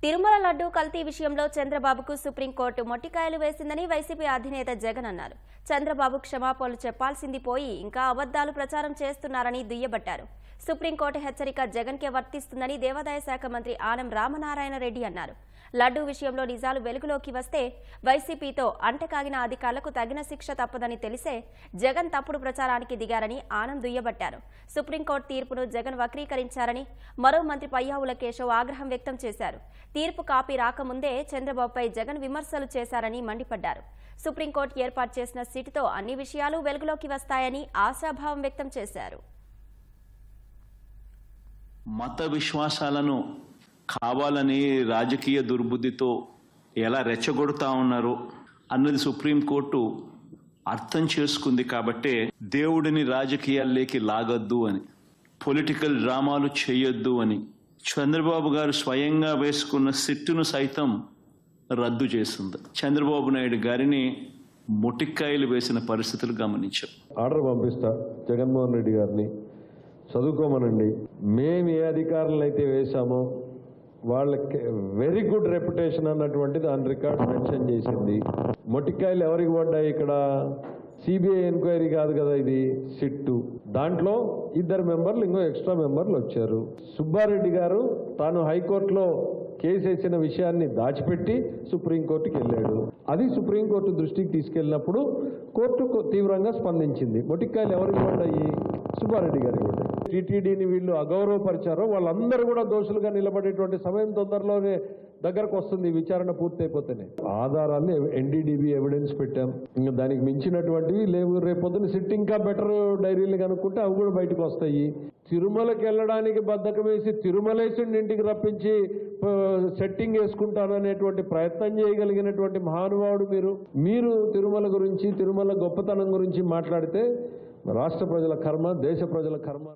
తిరుమల లడ్డూ కల్తీ విషయంలో చంద్రబాబుకు సుప్రీంకోర్టు మొట్టికాయలు వేసిందని వైసీపీ అధినేత జగన్ అన్నారు. చంద్రబాబు క్షమాపణలు చెప్పాల్సింది పోయి ఇంకా అబద్దాలు ప్రచారం చేస్తున్నారని దుయ్యబట్టారు. సుప్రీంకోర్టు హెచ్చరిక జగన్కే వర్తిస్తుందని దేవాదాయ శాఖ మంత్రి ఆనం రామనారాయణ రెడ్డి అన్నారు. లడ్డూ విషయంలో నిజాలు వెలుగులోకి వస్తే వైసీపీతో అంటకాగిన అధికారులకు తగిన శిక్ష తప్పదని తెలిసే జగన్ తప్పుడు ప్రచారానికి దిగారని ఆనం దుయ్యబట్టారు. సుప్రీంకోర్టు తీర్పును జగన్ వక్రీకరించారని మరో మంత్రి పయ్యావుల కేశవ్ ఆగ్రహం వ్యక్తం చేశారు. తీర్పు కాపీ రాకముందే చంద్రబాబుపై జగన్ విమర్శలు చేశారని మండిపడ్డారు. సుప్రీంకోర్టు ఏర్పాటు చేసిన సిట్తో అన్ని విషయాలు వెలుగులోకి వస్తాయని ఆశాభావం వ్యక్తం చేశారు. మత విశ్వాసాలను కావాలని రాజకీయ దుర్బుద్ధితో ఎలా రెచ్చగొడతా ఉన్నారో అన్నది సుప్రీంకోర్టు అర్థం చేసుకుంది. కాబట్టే దేవుడిని రాజకీయాల్లోకి లాగొద్దు అని, పొలిటికల్ డ్రామాలు చేయొద్దు అని చంద్రబాబు గారు స్వయంగా వేసుకున్న సిట్టును సైతం రద్దు చేసింది. చంద్రబాబు నాయుడు గారిని మొటిక్కాయలు వేసిన పరిస్థితులు గమనించాం. ఆర్డర్ పంపిస్తా జగన్మోహన్ రెడ్డి గారిని, చదువుకోమనండి. మేము ఏ అధికారులు అయితే వేశామో వాళ్ళకి వెరీ గుడ్ రెప్యుటేషన్ అన్నటువంటి దాని రికార్డ్ మెన్షన్ చేసింది. మొటికాయలు ఎవరికి పడ్డాయి? ఇక్కడ సిబిఐ ఎంక్వైరీ కాదు కదా, ఇది సిట్టు. దాంట్లో 2 మెంబర్లు ఇంకో ఎక్స్ట్రా మెంబర్లు వచ్చారు. సుబ్బారెడ్డి గారు తాను హైకోర్టులో కేసు వేసిన విషయాన్ని దాచిపెట్టి సుప్రీంకోర్టుకి వెళ్ళాడు. అది సుప్రీంకోర్టు దృష్టికి తీసుకెళ్ళినప్పుడు కోర్టు తీవ్రంగా స్పందించింది. మొటికాయలు ఎవరికి పడ్డాయి? సుబ్బారెడ్డి గారికి పడ్డాయి. టీటీడీని వీళ్ళు అగౌరవపరిచారో వాళ్ళందరూ కూడా దోషులుగా నిలబడేటువంటి సమయం తొందరలోనే దగ్గరకు వస్తుంది. విచారణ పూర్తయిపోతేనే ఆధారాన్ని ఎన్డీడీబీ ఎవిడెన్స్ పెట్టాం. ఇంకా దానికి మించినటువంటివి లేవు. రేపొద్దున సిట్ ఇంకా బెటర్ డైరీలు కనుక్కుంటే అవి కూడా బయటకు వస్తాయి. తిరుమలకి వెళ్ళడానికి బద్ధకం వేసి తిరుమలేసుని ఇంటికి రప్పించి సెట్టింగ్ వేసుకుంటాననేటువంటి ప్రయత్నం చేయగలిగినటువంటి మహానుభావుడు మీరు తిరుమల గురించి, తిరుమల గొప్పతనం గురించి మాట్లాడితే రాష్ట్ర ప్రజల కర్మ, దేశ ప్రజల కర్మ.